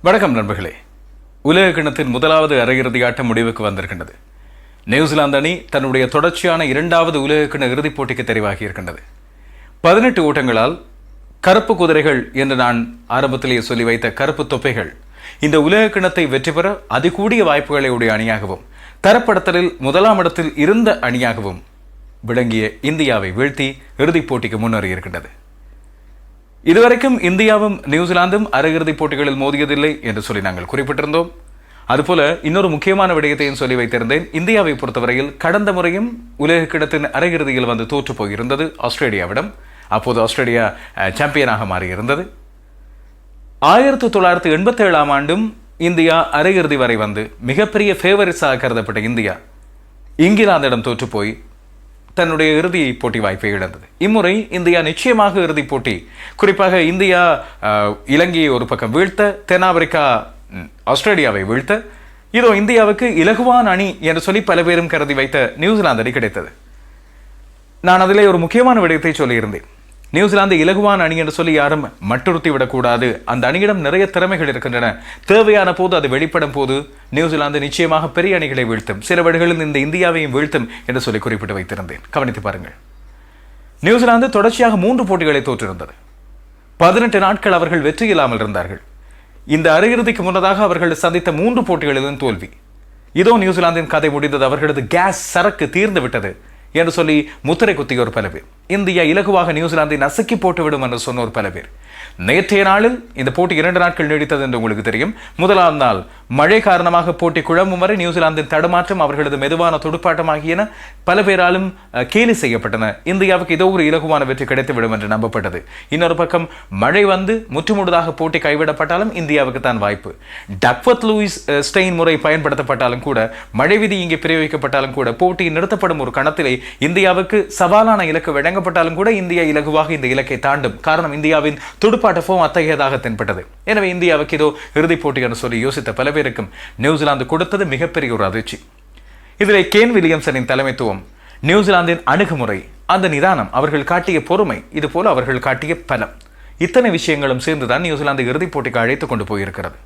வணக்கம் நண்பர்களே. உலக கிண்ணத்தின் முதலாவது அரையிறுதி ஆட்டம் முடிவுக்கு வந்திருக்கின்றது. நியூசிலாந்து அணி தன்னுடைய தொடர்ச்சியான இரண்டாவது உலக கிண்ண இறுதிப் போட்டிக்கு தெரிவாகி இருக்கின்றது. 18 ஓட்டங்களால் கருப்பு குதிரைகள் என்று நான் ஆரம்பத்திலேயே சொல்லி வைத்த கருப்பு தொப்பைகள் இந்த உலக கிண்ணத்தை வெற்றி பெற அதிகூடிய வாய்ப்புகளை உடைய அணியாகவும் தரப்படத்தலில் முதலாம் இடத்தில் இருந்த அணியாகவும் விளங்கிய இந்தியாவை வீழ்த்தி இறுதிப் போட்டிக்கு முன்னேறி இருக்கின்றது. இதுவரைக்கும் இந்தியாவும் நியூசிலாந்தும் அரையிறுதிப் போட்டிகளில் மோதியதில்லை என்று சொல்லி நாங்கள் குறிப்பிட்டிருந்தோம். அதுபோல இன்னொரு முக்கியமான விடயத்தையும் சொல்லி வைத்திருந்தேன். இந்தியாவை பொறுத்தவரையில் கடந்த முறையும் உலக கிண்ணத்தின் அரையிறுதியில் வந்து தோற்று போயிருந்தது ஆஸ்திரேலியாவிடம். அப்போது ஆஸ்திரேலியா சாம்பியனாக மாறியிருந்தது. 1987 ஆண்டும் இந்தியா அரையிறுதி வரை வந்து மிகப்பெரிய ஃபேவரிட்ஸாக கருதப்பட்ட இந்தியா இங்கிலாந்திடம் தோற்று போய் தன்னுடைய இறுதி போட்டி வாய்ப்பை இழந்தது. இம்முறை இந்தியா நிச்சயமாக இறுதிப் போட்டி, குறிப்பாக இந்தியா இலங்கையை ஒரு பக்கம் வீழ்த்த, தென்னாப்பிரிக்கா ஆஸ்திரேலியாவை வீழ்த்த, இதோ இந்தியாவுக்கு இலகுவான அணி என்று சொல்லி பல பேரும் கருதி வைத்த நியூசிலாந்து அணி கிடைத்தது. நான் அதிலே ஒரு முக்கியமான விடயத்தை சொல்லியிருந்தேன். நியூசிலாந்து இலகுவான அணி என்று சொல்லி யாரும் மட்டுறுத்தி விடக்கூடாது. அந்த அணியிடம் நிறைய திறமைகள் இருக்கின்றன. தேவையான போது அது வெளிப்படும் போது நியூசிலாந்து நிச்சயமாக பெரிய அணிகளை வீழ்த்தும், சில வழிகளில் இந்த இந்தியாவையும் வீழ்த்தும் என்று சொல்லி குறிப்பிட்டு வைத்திருந்தேன். கவனித்து பாருங்கள். நியூசிலாந்து தொடர்ச்சியாக 3 போட்டிகளை தோற்றிருந்தது. 18 நாட்கள் அவர்கள் வெற்றி இல்லாமல் இருந்தார்கள். இந்த அரையிறுதிக்கு முன்னதாக அவர்கள் சந்தித்த 3 போட்டிகளிலும் தோல்வி. இதோ நியூசிலாந்தின் கதை முடிந்தது, அவர்களது கேஸ் சரக்கு தீர்ந்து விட்டது என்று சொல்லி முத்திரை குத்திய ஒரு பல பேர், இந்தியா இலகுவாக நியூசிலாந்தை நசுக்கி போட்டுவிடும் என்று சொன்ன ஒரு பல பேர். நேற்றைய நாளில் இந்த போட்டி 2 நாட்கள் நீடித்தது என்று உங்களுக்கு தெரியும். முதலாம் நாள் மழை காரணமாக போட்டி குழம்பும் வரை நியூசிலாந்தின் தடுமாற்றம், அவர்களது மெதுவான துடுப்பாட்டம் ஆகியன பல பேராலும் கேலி செய்யப்பட்டன. இந்தியாவுக்கு ஏதோ ஒரு இலகுவான வெற்றி கிடைத்துவிடும் என்று நம்பப்பட்டது. இன்னொரு பக்கம் மழை வந்து முற்றுமுழுதாக போட்டி கைவிடப்பட்டாலும் இந்தியாவுக்கு தான் வாய்ப்பு. டக்வர்த் லூயிஸ் ஸ்டெயின் முறை பயன்படுத்தப்பட்டாலும் கூட, மழை விதி இங்கே பிரயோகிக்கப்பட்டாலும் கூட, போட்டி நிறுத்தப்படும் ஒரு கணத்திலே இந்தியாவுக்கு சவாலான இலக்கு வழங்கப்பட்டாலும் கூட இந்தியா இலகுவாக இந்த இலக்கை தாண்டும். காரணம், இந்தியாவின் துடுப்பாட்ட ஃபோம் அத்தகையதாக தென்பட்டது. எனவே இந்தியாவுக்கு ஏதோ இறுதிப் போட்டி என்று சொல்லி யோசித்த பல பேருக்கும் நியூசிலாந்து கொடுத்தது மிகப்பெரிய ஒரு அதிர்ச்சி. இதிலே கேன் வில்லியம்சனின் தலைமைத்துவம், நியூசிலாந்தின் அணுகுமுறை, அந்த நிதானம், அவர்கள் காட்டிய பொறுமை, இது போல அவர்கள் காட்டிய பலம், இத்தனை விஷயங்களும் சேர்ந்துதான் நியூசிலாந்து இறுதிப் போட்டிக்கு அழைத்துக் கொண்டு போயிருக்கிறது.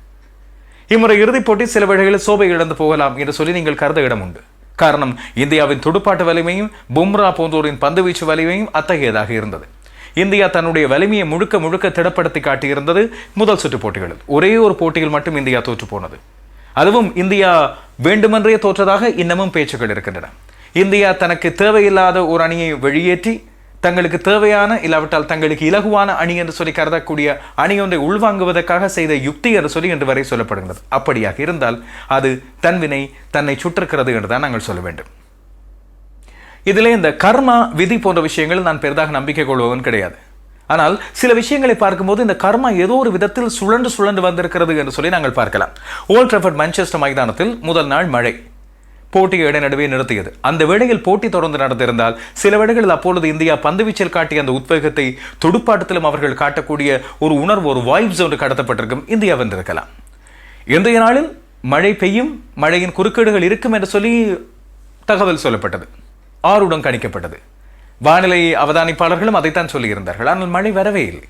இம்முறை இறுதிப் போட்டி சில வேளைகளில் சோபை இழந்து போகலாம் என்று சொல்லி நீங்கள் கருத இடம் உண்டு. காரணம், இந்தியாவின் துடுப்பாட்ட வலிமையும் பும்ரா போன்றோரின் பந்துவீச்சு வலிமையும் அத்தகையதாக இருந்தது. இந்தியா தன்னுடைய வலிமையை முழுக்க முழுக்க திடப்படுத்தி காட்டியிருந்தது. முதல் சுற்று போட்டிகளில் ஒரே ஒரு போட்டியில் மட்டும் இந்தியா தோற்று போனது. அதுவும் இந்தியா வேண்டுமென்றே தோற்றதாக இன்னமும் பேச்சுக்கள் இருக்கின்றன. இந்தியா தனக்கு தேவையில்லாத ஒரு அணியை வெளியேற்றி தங்களுக்கு தேவையான, இல்லாவிட்டால் தங்களுக்கு இலகுவான அணி என்று சொல்லி கருதக்கூடிய அணியொன்றை உள்வாங்குவதற்காக செய்த யுக்தி என்று சொல்லி இன்று வரை சொல்லப்படுகிறது. அப்படியாக இருந்தால் அது தன்வினை தன்னை சுற்றிருக்கிறது என்றுதான் நாங்கள் சொல்ல வேண்டும். இதிலே இந்த கர்மா விதி போன்ற விஷயங்கள் நான் பெரிதாக நம்பிக்கை கொள்வதும் கிடையாது. ஆனால் சில விஷயங்களை பார்க்கும்போது இந்த கர்மா ஏதோ ஒரு விதத்தில் சுழன்று சுழன்று வந்திருக்கிறது என்று சொல்லி நாங்கள் பார்க்கலாம். ஓல்ட் ட்ராஃபர்ட் மான்செஸ்டர் மைதானத்தில் முதல் நாள் மழை போட்டியை இடைநடுவே நிறுத்தியது. அந்த வேளையில் போட்டி தொடர்ந்து நடந்திருந்தால் சில வேளைகளில் அப்பொழுது இந்தியா பந்துவீச்சில் காட்டிய அந்த உத்வேகத்தை துடுப்பாட்டத்திலும் அவர்கள் காட்டக்கூடிய ஒரு உணர்வு, ஒரு வைப்ஸ் ஒன்று கடத்தப்பட்டிருக்கும், இந்தியா வென்றிருக்கலாம். இன்றைய நாளில் மழை பெய்யும், மழையின் குறுக்கீடுகள் இருக்கும் என்று சொல்லி தகவல் சொல்லப்பட்டது, ஆறுடன் கணிக்கப்பட்டது. வானிலை அவதானிப்பாளர்களும் அதைத்தான் சொல்லியிருந்தார்கள். ஆனால் மழை வரவே இல்லை.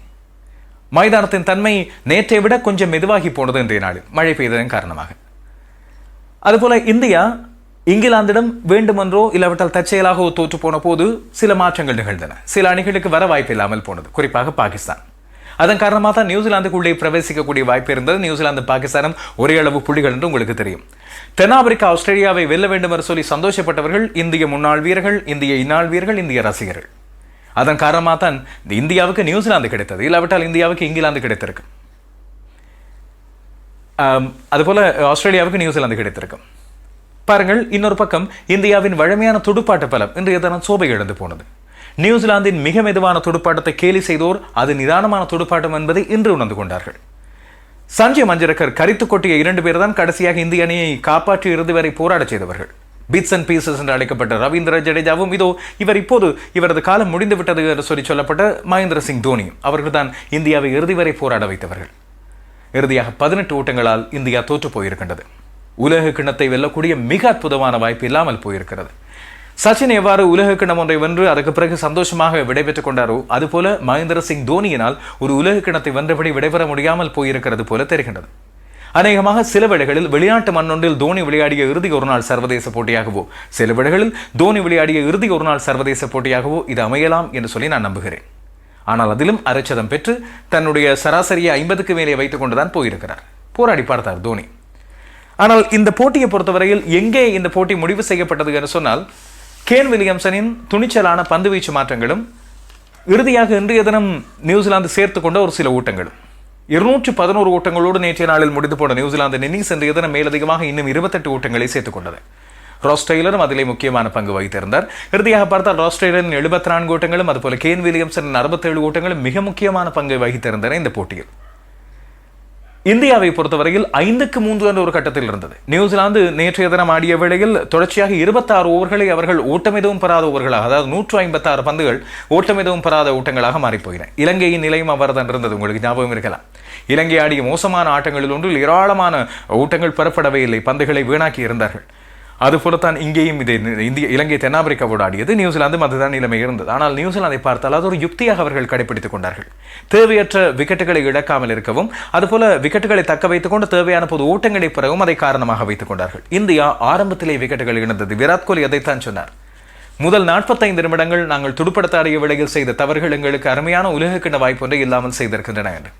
மைதானத்தின் தன்மை நேற்றை விட கொஞ்சம் மெதுவாகி போனது இன்றைய நாளில் மழை பெய்ததன் காரணமாக. அதுபோல இந்தியா இங்கிலாந்திடம் வேண்டுமென்றோ இல்லாவிட்டால் தற்செயலாக தோற்று போன போது சில மாற்றங்கள் நிகழ்ந்தன. சில அணிகளுக்கு வர வாய்ப்பு இல்லாமல் போனது, குறிப்பாக பாகிஸ்தான். அதன் காரணமாக தான் நியூசிலாந்துக்குள்ளே பிரவேசிக்கக்கூடிய வாய்ப்பு இருந்தது. நியூசிலாந்து பாகிஸ்தானும் ஒரே அளவு புள்ளிகள் என்று உங்களுக்கு தெரியும். தென்னாப்பிரிக்கா ஆஸ்திரேலியாவை வெல்ல வேண்டும் என்று சொல்லி சந்தோஷப்பட்டவர்கள் இந்திய முன்னாள் வீரர்கள், இந்திய இந்நாள் வீரர்கள், இந்திய ரசிகர்கள். அதன் காரணமாக தான் இந்தியாவுக்கு நியூசிலாந்து கிடைத்தது, இல்லாவிட்டால் இந்தியாவுக்கு இங்கிலாந்து கிடைத்திருக்கு. அதுபோல ஆஸ்திரேலியாவுக்கு நியூசிலாந்து கிடைத்திருக்கும். பாருங்கள், இன்னொரு பக்கம் இந்தியாவின் வழமையான துடுப்பாட்ட பலம் இன்றைய தினம் சோபை இழந்து போனது. நியூசிலாந்தின் மிக மெதுவான துடுப்பாட்டத்தை கேலி செய்தோர் அது நிதானமான துடுப்பாட்டம் என்பதை இன்று உணர்ந்து கொண்டார்கள். சஞ்சய் மஞ்சரக்கர் கரித்து கொட்டிய 2 பேர் தான் கடைசியாக இந்திய அணியை காப்பாற்றி இறுதி வரை போராட செய்தவர்கள். பிட்ஸ் அண்ட் பீசஸ் என்று அழைக்கப்பட்ட ரவீந்திர ஜடேஜாவும், இதோ இவர் இப்போது இவரது காலம் முடிந்து விட்டது என்று சொல்லி சொல்லப்பட்ட மகேந்திர சிங் தோனியும், அவர்கள்தான் இந்தியாவை இறுதி வரை போராட வைத்தவர்கள். இறுதியாக 18 ஓட்டங்களால் இந்தியா தோற்று போயிருக்கின்றது. உலக கிண்ணத்தை வெல்லக்கூடிய மிக அற்புதமான வாய்ப்பு இல்லாமல் போயிருக்கிறது. சச்சின் எவ்வாறு உலக கிண்ணம் ஒன்றை வென்று அதற்கு பிறகு சந்தோஷமாக விடைபெற்றுக் கொண்டாரோ அதுபோல மகேந்திர சிங் தோனியினால் ஒரு உலக கிண்ணத்தை வென்றபடி விடைபெற முடியாமல் போயிருக்கிறது போல தெரிகின்றது. அநேகமாக சில வேளைகளில் வெளிநாட்டு மண்ணொன்றில் தோனி விளையாடிய இறுதி ஒருநாள் சர்வதேச போட்டியாகவோ, சில வேளைகளில் தோனி விளையாடிய இறுதி ஒருநாள் சர்வதேச போட்டியாகவோ இது அமையலாம் என்று சொல்லி நான் நம்புகிறேன். ஆனால் அதிலும் அரைச்சதம் பெற்று தன்னுடைய சராசரியை 50க்கு மேலே வைத்துக் கொண்டுதான் போயிருக்கிறார். போராடி பார்த்தார் தோனி. ஆனால் இந்த போட்டியை பொறுத்தவரையில் எங்கே இந்த போட்டி முடிவு செய்யப்பட்டது என்று சொன்னால், கேன் வில்லியம்சனின் துணிச்சலான பந்துவீச்சு மாற்றங்களும் இறுதியாக இன்றைய தினம் நியூசிலாந்து சேர்த்து கொண்ட ஒரு சில ஓட்டங்களும் 211 ஓட்டங்களோடு நேற்றைய நாளில் முடிந்து போன நியூசிலாந்து இன்னிங்ஸ் இன்றைய தினம் மேலதிகமாக இன்னும் 28 ஓட்டங்களை சேர்த்துக் கொண்டது. ராஸ் டெய்லரும் அதிலே முக்கியமான பங்கு வகித்திருந்தார். இறுதியாக பார்த்தால் ராஸ் டெய்லரின் 74 ஓட்டங்களும் அதுபோல கேன் வில்லியம்சனின் 67 ஓட்டங்களும் மிக முக்கியமான பங்கு வகித்திருந்தன இந்த போட்டியில். இந்தியாவை பொறுத்தவரையில் 5-3 என்ற ஒரு கட்டத்தில் இருந்தது. நியூசிலாந்து நேற்றைய தினம் ஆடிய வேளையில் தொடர்ச்சியாக 26 ஓவர்களை அவர்கள் ஓட்டம் எதுவும் பெறாத ஓவர்களாக, அதாவது 156 பந்துகள் ஓட்டம் எதுவும் பெறாத ஓட்டங்களாக மாறிப்போயின. இலங்கையின் நிலையும் அவர்தான் இருந்தது, உங்களுக்கு ஞாபகம் இருக்கலாம். இலங்கை ஆடிய மோசமான ஆட்டங்களில் ஒன்றில் ஏராளமான ஓட்டங்கள் பெறப்படவே இல்லை, பந்துகளை வீணாக்கி இருந்தார்கள். அதுபோலத்தான் இங்கேயும் இது இலங்கை தென்னாப்பிரிக்காவோடு ஆடியது, நியூசிலாந்து அதுதான் நிலைமை இருந்தது. ஆனால் நியூசிலாந்தை பார்த்தால் அது ஒரு யுக்தியாக அவர்கள் கடைபிடித்துக் கொண்டார்கள். தேவையற்ற விக்கெட்டுகளை இழக்காமல் இருக்கவும், அதுபோல விக்கெட்டுகளை தக்க வைத்துக் கொண்டு தேவையான போது ஓட்டங்களை பெறவும் அதை காரணமாக வைத்துக் கொண்டார்கள். இந்தியா ஆரம்பத்திலே விக்கெட்டுகள் இழந்தது. விராட் கோலி அதைத்தான் சொன்னார். முதல் 45 நிமிடங்கள் நாங்கள் துடுப்படுத்த ஆடிய வேளையில் செய்த தவறுகள் எங்களுக்கு அருமையான உலகக்கிண்ண வாய்ப்பொன்றை இல்லாமல் செய்திருக்கின்றன என்று.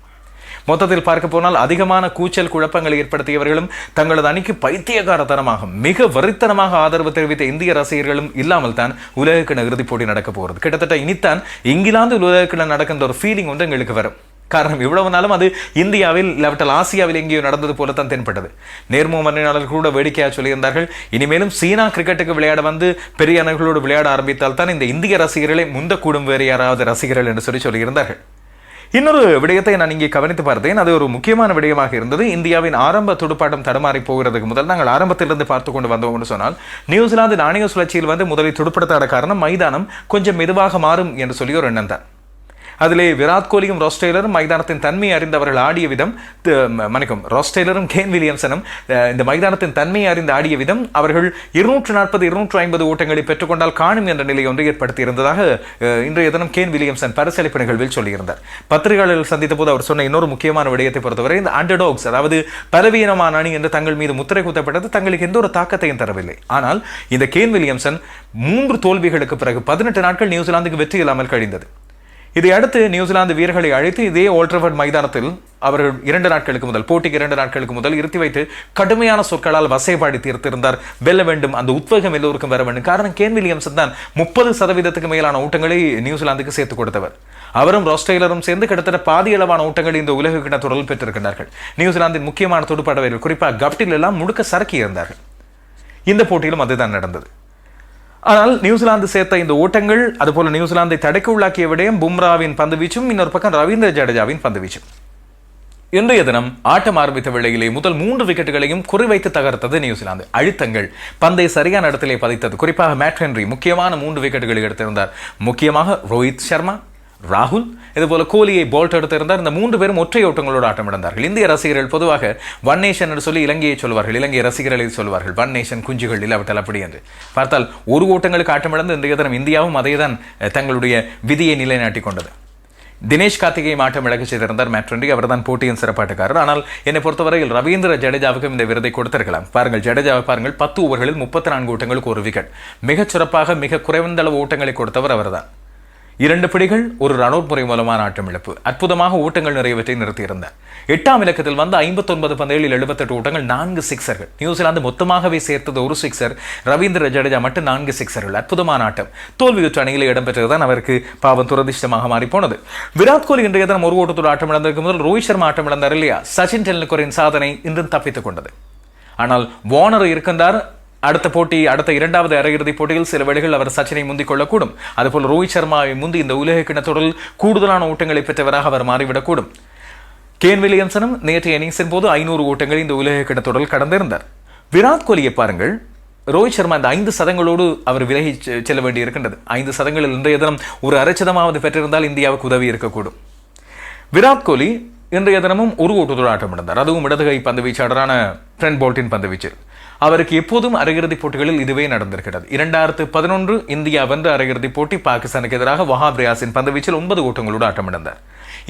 மொத்தத்தில் பார்க்க போனால் அதிகமான கூச்சல் குழப்பங்களை ஏற்படுத்தியவர்களும் தங்களது அணிக்கு பைத்தியகாரத்தனமாக மிக வரித்தனமாக ஆதரவு தெரிவித்த இந்திய ரசிகர்களும் இல்லாமல் தான் உலகக்கிண இறுதிப் போட்டி நடக்க போகிறது. கிட்டத்தட்ட இனித்தான் இங்கிலாந்து உலகக்கிண நடக்கின்ற ஒரு ஃபீலிங் ஒன்று எங்களுக்கு வரும். காரணம், இவ்வளவு நாளும் அது இந்தியாவில் இல்லாவிட்டால் ஆசியாவில் எங்கேயோ நடந்தது போலத்தான் தென்பட்டது. நேர்முக மன்னியாளர்கள் கூட வேடிக்கையாக சொல்லியிருந்தார்கள், இனிமேலும் சீனா கிரிக்கெட்டுக்கு விளையாட வந்து பெரிய அணிகளோடு விளையாட ஆரம்பித்தால் தான் இந்த இந்திய ரசிகர்களை முந்தக்கூடும் வேறு யாராவது ரசிகர்கள் என்று சொல்லியிருந்தார்கள். இன்னொரு விடயத்தை நான் இங்கே கவனித்து பார்த்தேன். அது ஒரு முக்கியமான விடயமாக இருந்தது. இந்தியாவின் ஆரம்ப துடுப்பாட்டம் தடுமாறி போகிறதுக்கு முதல் நாங்கள் ஆரம்பத்திலிருந்து பார்த்து கொண்டு வந்தோம் என்று சொன்னால், நியூசிலாந்து நாணய சுழற்சியில் வந்து முதலில் துடுப்படுத்தாத காரணம் மைதானம் கொஞ்சம் மெதுவாக மாறும் என்று சொல்லி ஒரு எண்ணம் தான். அதிலே விராட் கோலியும் ராஸ் டெய்லரும் மைதானத்தின் தன்மையை அறிந்தவர்கள் ஆடிய விதம், ராஸ் டெய்லரும் கேன் வில்லியம்சனும் இந்த மைதானத்தின் தன்மையை அறிந்து ஆடிய விதம், அவர்கள் 240-250 ஓட்டங்களை பெற்றுக்கொண்டால் காணும் என்ற நிலை ஒன்று ஏற்படுத்தி இருந்ததாக இன்றைய தினம் கேன் வில்லியம்சன் பரிசளிப்பு நிகழ்வில் சொல்லியிருந்தார். பத்திரிகையாளர்கள் சந்தித்த போது அவர் சொன்ன இன்னொரு முக்கியமான விடயத்தை பொறுத்தவரை, இந்த அண்டர்டாக்ஸ், அதாவது பலவீனமான அணி என்று தங்கள் மீது முத்திரை குத்தப்பட்டது தங்களுக்கு எந்த ஒரு தாக்கத்தையும் தரவில்லை. ஆனால் இந்த கேன் வில்லியம்சன் 3 தோல்விகளுக்கு பிறகு 18 நாட்கள் நியூசிலாந்துக்கு வெற்றி இல்லாமல் கழிந்தது. இதை அடுத்து நியூசிலாந்து வீரர்களை அழைத்து இதே ஓல்ட் ட்ராஃபர்ட் மைதானத்தில் அவர்கள் 2 நாட்களுக்கு முதல், போட்டிக்கு 2 நாட்களுக்கு முதல் இருத்தி வைத்து கடுமையான சொற்களால் வசைபாடி தீர்த்திருந்தார். வெல்ல வேண்டும், அந்த உத்வேகம் எல்லோருக்கும் வர வேண்டும். காரணம், கேன் வில்லியம்சன் தான் 30% மேலான ஓட்டங்களை நியூசிலாந்துக்கு சேர்த்துக் கொடுத்தவர். அவரும் ராஸ் டெய்லரும் சேர்ந்து கிட்டத்தட்ட பாதி அளவான ஓட்டங்களை இந்த உலக கிண்ண தொடரில் பெற்றிருக்கிறார்கள். நியூசிலாந்தின் முக்கியமான துடுப்பாட்ட வீரர்கள், குறிப்பாக கப்டில் எல்லாம் முழுக்க சரக்கி இருந்தார்கள். இந்த போட்டியிலும் அதுதான் நடந்தது. ஆனால் நியூசிலாந்து சேர்த்த இந்த ஓட்டங்கள், அதுபோல நியூசிலாந்தை தடைக்கு உள்ளாக்கிய விடயம் பும்ராவின் பந்துவீச்சும், இன்னொரு பக்கம் ரவீந்திர ஜடேஜாவின் பந்துவீச்சும். இன்றைய தினம் ஆட்டம் ஆரம்பித்த வேளையிலே முதல் 3 விக்கெட்டுகளையும் குறிவைத்து தகர்த்தது நியூசிலாந்து. அழுத்தங்கள், பந்தை சரியான இடத்திலே பதித்தது. குறிப்பாக மேட் ஹென்றி முக்கியமான 3 விக்கெட்டுகளை எடுத்திருந்தார். முக்கியமாக ரோஹித் சர்மா, ராகுல், இதுபோல கோலியை போல்ட் எடுத்திருந்தார். இந்த 3 பேரும் ஒற்றை ஓட்டங்களோடு ஆட்டமிழந்தார்கள். இந்திய ரசிகர்கள் பொதுவாக ஒன் நேஷன் என்று சொல்லி இலங்கையை சொல்வார்கள், இலங்கை ரசிகர்களை சொல்வார்கள் ஒன் நேஷன் குஞ்சுகள் இல்லாவிட்டால் அப்படி என்று. பார்த்தால் 1 ஓட்டங்களுக்கு ஆட்டமிழந்து இன்றைய தினம் இந்தியாவும் அதைதான் தங்களுடைய விதியை நிலைநாட்டி கொண்டது. தினேஷ் கார்த்திகை ஆட்டம் இழக்க செய்திருந்தார் மேட் ஹென்றி, அவர் தான் போட்டியின் சிறப்பாட்டுக்காரர். ஆனால் என்னை பொறுத்தவரையில் ரவீந்திர ஜடேஜாவுக்கும் இந்த விருதை கொடுத்திருக்கலாம். பாருங்கள், ஜடேஜாவை பாருங்கள், 10 ஓவர்களில் 34 ஓட்டங்களுக்கு 1 விக்கெட். மிகச் சிறப்பாக மிக குறைந்த அளவு ஓட்டங்களை கொடுத்தவர் அவர்தான். 2 பிடிகள், ஒரு ரன்அவுட் முறை மூலமான ஆட்டம் இழப்பு. அற்புதமாக ஓட்டங்கள் நிறைவேற்றி நிறுத்தியிருந்தார். 8ஆம் இலக்கத்தில் வந்து 59 பந்துகளில் 78 ஓட்டங்கள், 4 சிக்ஸர்கள். நியூசிலாந்து மொத்தமாகவே சேர்த்தது 1 சிக்ஸர். ரவீந்திர ஜடேஜா மட்டும் 4 சிக்ஸர்கள். அற்புதமான ஆட்டம். தோல்வியுற்ற அணியில் இடம்பெற்றதுதான் அவருக்கு பாவம் துரதிஷ்டமாக மாறி போனது. விராட் கோலி இன்றைய தினம் 1 ஓட்டத்தோடு ஆட்டம் இழந்ததற்கு முதல் ரோஹித் சர்மா ஆட்டம் இழந்தார் இல்லையா? சச்சின் டெண்டுல்கரின் சாதனை இன்றும் தப்பித்துக் கொண்டது. ஆனால் வார்னர் இருக்கின்றார். அடுத்த 2வது அரையிறுதி போட்டியில் சில வேளைகள் அவர் சச்சினை முந்திக் கொள்ளக்கூடும். அதுபோல் ரோஹித் சர்மாவை முந்தி இந்த உலக கிண்ண தொடரில் கூடுதலான ஓட்டங்களை பெற்றவராக அவர் மாறிவிடக்கூடும். கேன் வில்லியம்சனும் நேற்றைய இன்னிங்ஸின் போது 500 ஓட்டங்களை இந்த உலக கிண்ண தொடரில் கடந்திருந்தார். விராட் கோலியை பாருங்கள், ரோஹித் சர்மா இந்த 5 சதங்களோடு அவர் விலகி செல்ல வேண்டி இருக்கின்றது. 5 சதங்களில் இன்றைய தினம் ஒரு அரைச்சதமாவது பெற்றிருந்தால் இந்தியாவுக்கு உதவி இருக்கக்கூடும். விராட் கோலி இன்றைய தினமும் 1 ஓட்டத்தோடு ஆட்டம் இழந்தார். அதுவும் இடதுகை பந்து வீச்சாளரான ட்ரெண்ட் போல்ட்டின் பந்து வீச்சில். அவருக்கு எப்போதும் அரையிறுதிப் போட்டிகளில் இதுவே நடந்திருக்கிறது. 2011 இந்தியா வென்ற அரையிறுதிப் போட்டி பாகிஸ்தானுக்கு எதிராக வஹாப் ரியாஸின் பந்துவீச்சில் 9 ஓட்டங்களோடு ஆட்டமிழந்தார்.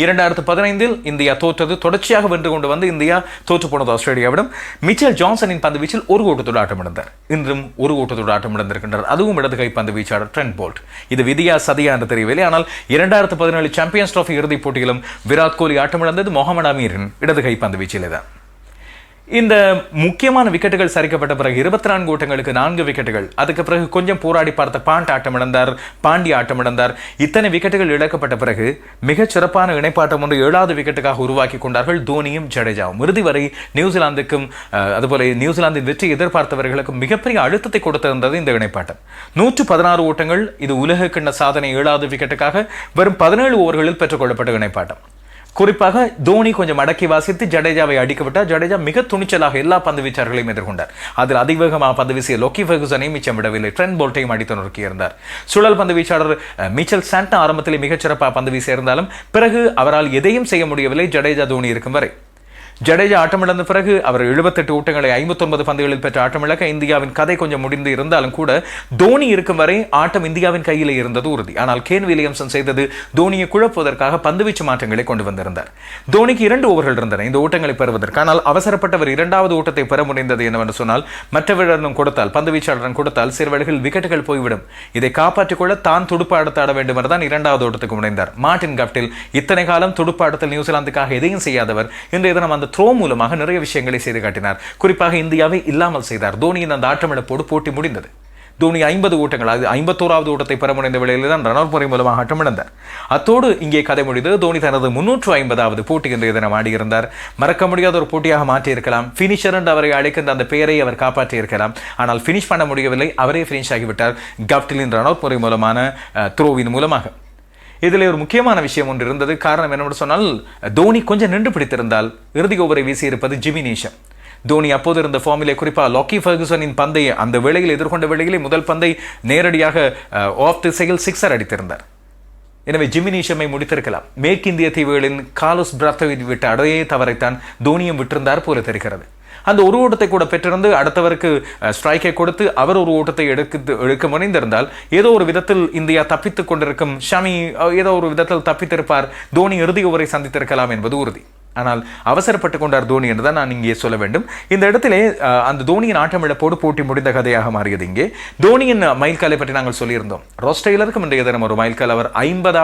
2015 இந்தியா தோற்றது, தொடர்ச்சியாக வென்று கொண்டு வந்து இந்தியா தோற்று போனது ஆஸ்திரேலியாவிடம். மிச்சல் ஜான்சனின் பந்து வீச்சில் ஒரு ஓட்டத்தோடு ஆட்டமிழந்தார். இன்றும் ஒரு ஓட்டத்தோடு ஆட்டமிழந்திருக்கின்றார். அதுவும் இடது கை பந்து வீச்சாளர் ட்ரெண்ட் போல்ட். இது விதியா சதியா என்று தெரியவில்லை. ஆனால் 2017 சாம்பியன்ஸ் டிராபி இறுதிப் போட்டியிலும் விராட் கோலி ஆட்டமிழந்தது முகமது அமீரின் இடது கை பந்து வீச்சிலே தான். இந்த முக்கியமான விக்கெட்டுகள் சரிக்கப்பட்ட பிறகு 24 ஓட்டங்களுக்கு 4 விக்கெட்டுகள், அதுக்கு பிறகு கொஞ்சம் போராடி பார்த்த பாண்ட் ஆட்டமிழந்தார், பாண்டி ஆட்டமிழந்தார். இத்தனை விக்கெட்டுகள் இழக்கப்பட்ட பிறகு மிகச் சிறப்பான இணைப்பாட்டம் ஒன்று 7வது விக்கெட்டுக்காக உருவாக்கி கொண்டார்கள் தோனியும் ஜடேஜாவும். இறுதி வரை நியூசிலாந்துக்கும் அதுபோல நியூசிலாந்தின் வெற்றி எதிர்பார்த்தவர்களுக்கும் மிகப்பெரிய அழுத்தத்தை கொடுத்திருந்தது இந்த இணைப்பாட்டம். 116 ஓட்டங்கள், இது உலக கிண்ண சாதனை 7வது விக்கெட்டுக்காக வெறும் 17 ஓவர்களில் பெற்றுக் கொள்ளப்பட்ட இணைப்பாட்டம். குறிப்பாக தோனி கொஞ்சம் அடக்கி வாசித்து ஜடேஜாவை அடிக்கப்பட்டார். ஜடேஜா மிக துணிச்சலாக எல்லா பந்து வீச்சாளர்களையும் எதிர்கொண்டார். அதில் அதிவேகமாக பந்து வீசிய லோக்கி ஃபெர்குசனை மிச்சம் விடவில்லை. ட்ரெண்ட் போல்ட்டையும் அடித்து நொறுக்கியிருந்தார். சுழல் பந்து வீச்சாளர் மிச்சல் சாண்டா ஆரம்பத்தில் மிகச்சிறப்பாக பந்து வீசியிருந்தாலும் பிறகு அவரால் எதையும் செய்ய முடியவில்லை ஜடேஜா தோனி இருக்கும் வரை. ஜடேஜா ஆட்டமிழந்த பிறகு அவர் 78 ஓட்டங்களை 59 பந்துகளில் பெற்ற ஆட்டமிழக்க இந்தியாவின் கதை கொஞ்சம் முடிந்து இருந்தாலும் கூட தோனி இருக்கும் வரை ஆட்டம் இந்தியாவின் கையில் இருந்தது உறுதி. ஆனால் கேன் வில்லியம்சன் செய்தது தோனியை குழப்புவதற்காக பந்துவீச்சு மாற்றங்களை கொண்டு வந்திருந்தார். தோனிக்கு 2 ஓவர்கள் இருந்தன இந்த ஓட்டங்களை பெறுவதற்கு. ஆனால் அவசரப்பட்டவர் 2வது ஓட்டத்தை பெற முடிந்தது என்னவென்று சொன்னால், மற்றவரிடம் கொடுத்தால், பந்துவீச்சாளரிடம் கொடுத்தால் சில வேளைகளில் விக்கெட்டுகள் போய்விடும். இதை காப்பாற்றிக் கொள்ள தான் துடுப்பாடத்தாட வேண்டும் என்றுதான் 2வது ஓட்டத்துக்கு முனைந்தார். மார்டின் கப்டில் இத்தனை காலம் துடுப்பாடத்தில் நியூசிலாந்துக்காக எதையும் செய்யாதவர் இன்றைய தினம் அந்த த்ரோ மூலமாக நிறைய விஷயங்களை செய்து காட்டினார். குறிப்பாக இந்தியாவை இல்லாமல் செய்தார். தோனியின் அந்த ஆட்டமிழப்போடு போட்டி முடிந்தது. தோனி 50 ஓட்டங்கள், அது 51வது ஓட்டத்தை பெற முடிந்த வேளையில் தான் ரன் அவுட் முறை மூலமாக ஆட்டமிழந்தார். அத்தோடு இங்கே கதை முடிந்தது. தோனி தனது 350வது போட்டி இன்றைய தினம் ஆடியிருந்தார். மறக்க முடியாத ஒரு போட்டியாக மாற்றியிருக்கலாம். பினிஷர் என்று அவரை அழைக்கின்ற அந்த பெயரை அவர் காப்பாற்றியிருக்கலாம். ஆனால் பினிஷ் பண்ண முடியவில்லை. அவரே பினிஷ் ஆகிவிட்டார் கப்டிலின் ரன் அவுட் முறை மூலமான த்ரோவின் மூலமாக. இதில் ஒரு முக்கியமான விஷயம் ஒன்று இருந்தது. காரணம் என்னவென்று சொன்னால், தோனி கொஞ்சம் நின்று பிடித்திருந்தால் இறுதி ஓவரை வீசியிருப்பது ஜிம்மி நீஷம். தோனி அப்போது இருந்த ஃபார்மிலே குறிப்பாக லோக்கி ஃபெர்குசனின் பந்தை அந்த வேளையில் எதிர்கொண்ட வேளையிலே முதல் பந்தை நேரடியாக ஆஃப் திசையில் 6 அடித்திருந்தார். எனவே ஜிம்மி நீஷமை முடித்திருக்கலாம். மேற்கிந்திய தீவுகளின் கார்லோஸ் பிராத்தோவை விட்டு அதே தவறைத்தான் தோனியும் விட்டிருந்தார் போல தெரிகிறது. அந்த ஒரு ஓட்டத்தை கூட பெற்றிருந்து அடுத்தவருக்கு ஸ்ட்ரைக்கை கொடுத்து அவர் ஒரு ஓட்டத்தை எடுக்க முனைந்திருந்தால் ஏதோ ஒரு விதத்தில் இந்தியா தப்பித்துக் கொண்டிருக்கும். ஷமி ஏதோ ஒரு விதத்தில் தப்பித்திருப்பார். தோனி இறுதி ஓவரை சந்தித்திருக்கலாம் என்பது உறுதி. ஆனால் அவசரப்பட்டுக் கொண்டார் தோனி என்றுதான் நான் இங்கே சொல்ல வேண்டும். இந்த இடத்திலே அந்த தோனியின் ஆட்டமிழப்போடு போட்டி முடிந்த கதையாக மாறியது. இங்கே தோனியின் மைல்காலை பற்றி நாங்கள் சொல்லியிருந்தோம். ராஸ் டெய்லருக்கும் இன்றைய தினம் ஒரு மைல்கால். அவர் 50வது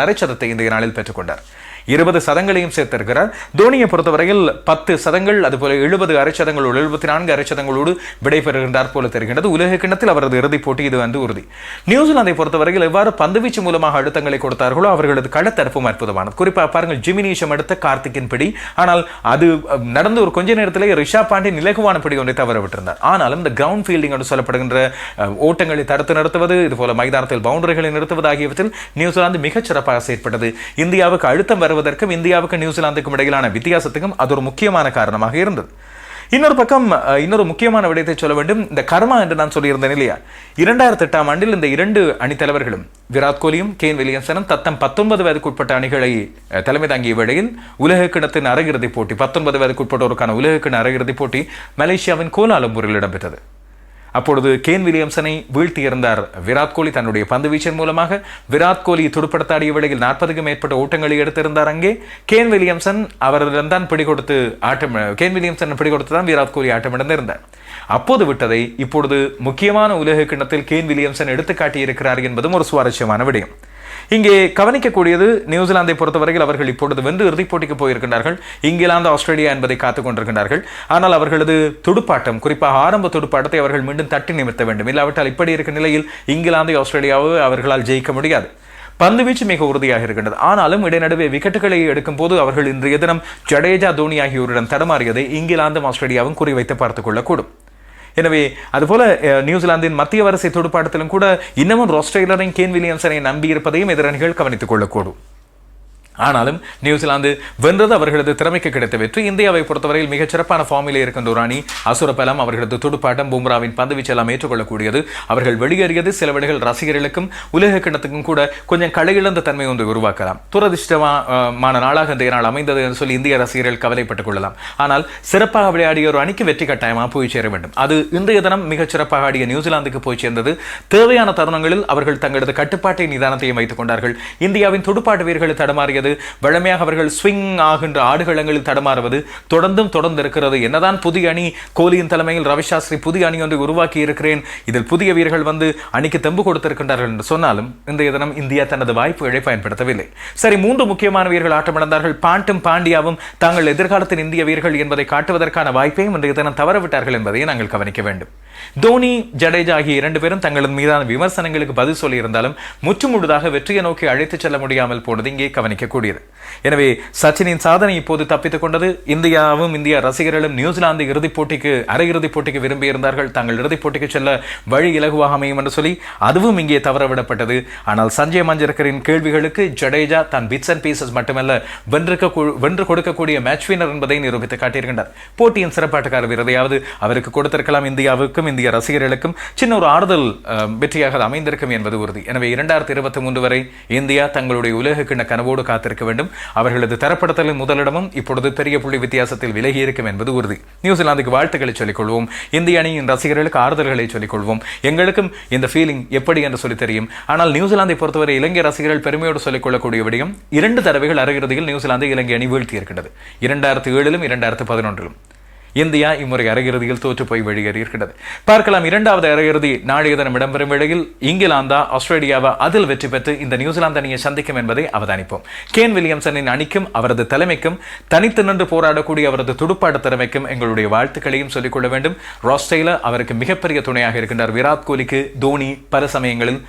அரை சதத்தை இன்றைய நாளில் பெற்றுக்கொண்டார். 20 சதங்களையும் சேர்த்திருக்கிறார். தோனியை பொறுத்தவரையில் 10 சதங்கள், அதுபோல 70 அரைச்சதங்களோடு 74 அரைச்சதங்களோடு விடைபெறுகின்றார் போல தெரிகின்றது. உலக கிண்ணத்தில் அவரது இறுதிப் போட்டி இது வந்து உறுதி. நியூசிலாந்தை பொறுத்தவரையில் எவ்வாறு பந்துவீச்சு மூலமாக அழுத்தங்களை கொடுத்தார்களோ அவர்களது களத்தரப்பும் அற்புதமானது. குறிப்பாக பாருங்கள், ஜிம்மி நீஷம் அடுத்த கார்த்திக்கின் பிடி. ஆனால் அது நடந்து ஒரு கொஞ்ச நேரத்திலே ரிஷப் பாண்டின் இலகுவான பிடி ஒன்றை தவற விட்டிருந்தார். ஆனாலும் இந்த கிரவுண்ட் ஃபீல்டிங் என்று சொல்லப்படுகின்ற ஓட்டங்களை தடுத்து நிறுத்துவது, இதுபோல மைதானத்தில் பவுண்டரிகளை நிறுத்துவது ஆகியவற்றில் நியூசிலாந்து மிகச் சிறப்பாக செயற்பட்டது. இந்தியாவுக்கு அழுத்தம் வருவதற்கும் இந்தியாவுக்கு நியூசிலாந்துக்கும் இடையிலான வித்தியாசத்துக்கும் அது ஒரு முக்கியமான காரணமாக இருந்தது. இன்னொரு பக்கம் இன்னொரு முக்கியமான விடயத்தை சொல்ல வேண்டும். இந்த கர்மா என்று நான் சொல்லியிருந்தேன் இல்லையா, 2008ஆம் ஆண்டில் இந்த 2 அணித்தலைவர்களும் விராட் கோலியும் கேன் வில்லியம்சனும் தத்தம் 19 வயதுக்குட்பட்ட அணிகளை தலைமை தாங்கிய வேளையில் உலக கிண்ணத்தின் அரையிறுதிப் போட்டி, 19 வயதுக்குட்பட்டோருக்கான உலக கிண்ண அரையிறுதிப் போட்டி மலேசியாவின் கோலாலம்பூரில் இடம்பெற்றது. அப்பொழுது கேன் வில்லியம்சனை வீழ்த்தியிருந்தார் விராட் கோலி தன்னுடைய பந்து வீச்சின் மூலமாக. விராட் கோலி துடுப்படுத்தாடிய வேளையில் 40க்கும் மேற்பட்ட ஓட்டங்களை எடுத்திருந்தார். அங்கே கேன் வில்லியம்சன் அவரிடம் தான் கேன் வில்லியம்சன் பிடி கொடுத்து தான் விராட் கோலி ஆட்டமிழந்திருந்தார். அப்போது விட்டதை இப்பொழுது முக்கியமான உலக கிண்ணத்தில் கேன் வில்லியம்சன் எடுத்து காட்டியிருக்கிறார் என்பதும் ஒரு சுவாரஸ்யமான விடயம். இங்கே கவனிக்கக்கூடியது, நியூசிலாந்தை பொறுத்தவரையில் அவர்கள் இப்பொழுது வென்று இறுதிப் போட்டிக்கு போயிருக்கின்றார்கள். இங்கிலாந்து, ஆஸ்திரேலியா என்பதை காத்துக் கொண்டிருக்கின்றார்கள். ஆனால் அவர்களது துடுப்பாட்டம், குறிப்பாக ஆரம்ப துடுப்பாட்டத்தை அவர்கள் மீண்டும் தட்டி நிமிர்த்த வேண்டும். இல்லாவிட்டால் இப்படி இருக்கும் நிலையில் இங்கிலாந்து, ஆஸ்திரேலியாவை அவர்களால் ஜெயிக்க முடியாது. பந்து வீச்சு மிக உறுதியாக இருக்கின்றது. ஆனாலும் இடைநடுவே விக்கெட்டுகளை எடுக்கும் போது அவர்கள் இன்றைய தினம் ஜடேஜா, தோனி ஆகியோருடன் தடமாறியதை இங்கிலாந்தும் ஆஸ்திரேலியாவும் குறிவைத்து பார்த்துக் கொள்ளக்கூடும். எனவே அதுபோல நியூசிலாந்தின் மத்திய வரிசை துடுப்பாட்டத்திலும் கூட இன்னமும் ராஸ் டெய்லரையும் கேன் வில்லியம்சனை நம்பி இருப்பதையும் எதிரணிகள் கவனித்துக் கொள்ளக்கூடும். ஆனாலும் நியூசிலாந்து வென்றது அவர்களது திறமைக்கு கிடைத்த வெற்றி. இந்தியாவை பொறுத்தவரையில் மிகச் சிறப்பான ஃபார்மிலே இருக்கின்ற ஒரு அணி. அசுரபலம், அவர்களது துடுப்பாட்டம், பும்ராவின் பந்துவீச்சு எல்லாம் ஏற்றுக்கொள்ளக்கூடியது. அவர்கள் வெளியேறியது சில வேளைகள் ரசிகர்களுக்கும் உலக கிண்ணத்துக்கும் கூட கொஞ்சம் களையிழந்த தன்மை ஒன்றை உருவாக்கலாம். துரதிருஷ்டமான நாளாக இந்த நாள் அமைந்தது என்று சொல்லி இந்திய ரசிகர்கள் கவலைப்பட்டுக் கொள்ளலாம். ஆனால் சிறப்பாக விளையாடிய ஒரு அணிக்கு வெற்றி கட்டாயமாக போய் சேர வேண்டும். அது இன்றைய தினம் மிகச் சிறப்பாக ஆடிய நியூசிலாந்துக்கு போய் சேர்ந்தது. தேவையான தருணங்களில் அவர்கள் தங்களது கட்டுப்பாட்டை நிதானத்தையும் வைத்துக் கொண்டார்கள். இந்தியாவின் துடுப்பாட்ட வீரர்கள் தடமாறியது, வழமையாக அவர்கள் ஸ்விங் ஆகின்ற ஆடுகளங்களில் தடமாறுவது தொடர்ந்து இருக்கிறது. என்னதான் புதிய அணி, கோலியின் தலைமையில் ரவிசாஸ்திரி புதிய அணி ஒன்றை உருவாக்கி இருக்கிறேன், இதில் புதிய வீரர்கள் வந்து அணிக்கு தெம்பு கொடுத்திருக்கின்றார்கள் என்று சொன்னாலும் இன்றைய தினம் இந்தியா தனது வாய்ப்புகளை பயன்படுத்தவில்லை. சரி, 3 முக்கியமான வீரர்கள் ஆட்டமிழந்தார்கள். பாண்டும் பாண்டியாவும் தாங்கள் எதிர்காலத்தின் இந்திய வீரர்கள் என்பதை காட்டுவதற்கான வாய்ப்பையும் இன்றைய தினம் தவறவிட்டார்கள் என்பதை நாங்கள் கவனிக்க வேண்டும். தோனி, ஜடேஜா ஆகிய 2 பேரும் தங்களது மீதான விமர்சனங்களுக்கு பதில் சொல்லி இருந்தாலும் முற்றுமுழுதாக வெற்றியை நோக்கி அழைத்துச் செல்ல முடியாமல் போனது இங்கே கவனிக்கக்கூடியது. எனவே சச்சினின் சாதனை இப்போது தப்பித்துக் கொண்டது. இந்தியாவும் இந்திய ரசிகர்களும் நியூசிலாந்து அரையிறுதிப் போட்டிக்கு விரும்பியிருந்தார்கள். தாங்கள் இறுதிப் போட்டிக்கு செல்ல வழி இலகுவாக அமையும் என்று சொல்லி அதுவும் இங்கே தவறவிடப்பட்டது. ஆனால் சஞ்சய் மஞ்சரக்கரின் கேள்விகளுக்கு ஜடேஜா தான் பிட்ஸ் அண்ட் பீசஸ் மட்டுமல்ல, வென்று கொடுக்கக்கூடிய மேட்ச் வினர் என்பதை நிரூபித்து காட்டியிருக்கின்றார். போட்டியின் சிறப்பாட்டக்கார விருதையாவது அவருக்கு கொடுத்திருக்கலாம். இந்தியாவுக்கும் இந்திய ரசிகர்களுக்கும் சின்ன ஒரு ஆறுதல் வெற்றியாக அமைந்திருக்கும் என்பது உறுதி. எனவே 2023 வரை இந்தியா தங்களுடைய உலக கிண்ண கனவோடு காத்திருக்க வேண்டும். அவர்களது தரப்படுத்தலின் முதலிடமும் இப்பொழுது பெரிய புள்ளி வித்தியாசத்தில் விலகி இருக்கும் என்பது உறுதி. நியூசிலாந்துக்கு வாழ்த்துக்களை சொல்லிக் கொள்வோம். இந்திய அணியின் ரசிகர்களுக்கு ஆறுதல்களை சொல்லிக் கொள்வோம். எங்களுக்கும் இந்த ஃபீலிங் எப்படி என்று சொல்லி தெரியும். ஆனால் நியூசிலாந்தை பொறுத்தவரை இலங்கை ரசிகர்கள் பெருமையோடு சொல்லிக் கொள்ளக்கூடிய விடயம், 2 தடவைகள் அரையிறுதியில் நியூசிலாந்தை இலங்கை அணி வீழ்த்தி இருக்கின்றது. 2007 2011 இந்தியா இம்முறை அரையிறுதியில் தோற்று போய் வெளியேறியிருக்கிறது. பார்க்கலாம், 2வது அரையிறுதி நாளைய தினம் இடம்பெறும் வேளையில் இங்கிலாந்தா ஆஸ்திரேலியாவா அதில் வெற்றி பெற்று இந்த நியூசிலாந்து அணியை சந்திக்கும் என்பதை அவதானிப்போம். கேன் வில்லியம்சனின் அணிக்கும் அவரது தலைமைக்கும் தனித்து நின்று போராடக்கூடிய அவரது துடுப்பாட்ட திறமைக்கும் எங்களுடைய வாழ்த்துக்களையும் சொல்லிக்கொள்ள வேண்டும். ராஸ்டேல அவருக்கு மிகப்பெரிய துணையாக இருக்கின்றார். விராட் கோலிக்கு தோனி பல சமயங்களில்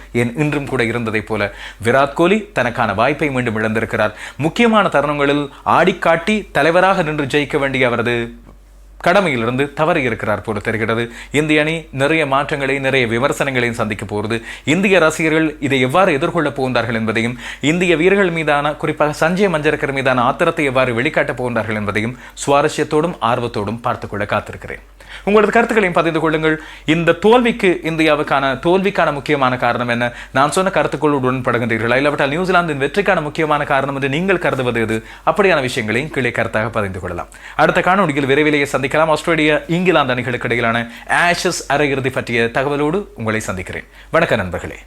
இன்றும் கூட இருந்ததை போல விராட் கோலி தனக்கான வாய்ப்பை மீண்டும் இழந்திருக்கிறார். முக்கியமான தருணங்களில் ஆடிக்காட்டி தலைவராக நின்று ஜெயிக்க வேண்டிய அவரது கடமையிலிருந்து தவறி இருக்கிறார் போல தெரிகிறது. இந்திய அணி நிறைய மாற்றங்களை, நிறைய விமர்சனங்களையும் சந்திக்க போகிறது. இந்திய ரசிகர்கள் இதை எவ்வாறு எதிர்கொள்ளப் போகின்றார்கள் என்பதையும், இந்திய வீரர்கள் மீதான, குறிப்பாக சஞ்சய் மஞ்சரக்கர் மீதான ஆத்திரத்தை எவ்வாறு வெளிக்காட்டப் போகின்றார்கள் என்பதையும் சுவாரஸ்யத்தோடும் ஆர்வத்தோடும் பார்த்துக்கொள்ள காத்திருக்கிறேன். உங்களது கருத்துக்களையும் பகிர்ந்து கொள்ளுங்கள். இந்த தோல்விக்கான முக்கியமான காரணம் என்ன? நான் சொன்ன கருத்துக்களோடு உடன்படுகின்றீர்களா? இல்லாவிட்டால் நியூசிலாந்தின் வெற்றிக்கான முக்கியமான காரணம் என்று நீங்கள் கருதுவது எது? அப்படியான விஷயங்களையும் கீழே கருத்தாக பகிர்ந்து கொள்ளலாம். அடுத்த காணொலியில் விரைவிலேயே சந்திக்கலாம். ஆஸ்திரேலியா இங்கிலாந்து அணிகளுக்கு இடையிலான ஆஷஸ் அரையிறுதி பற்றிய தகவலோடு உங்களை சந்திக்கிறேன். வணக்கம் நண்பர்களே.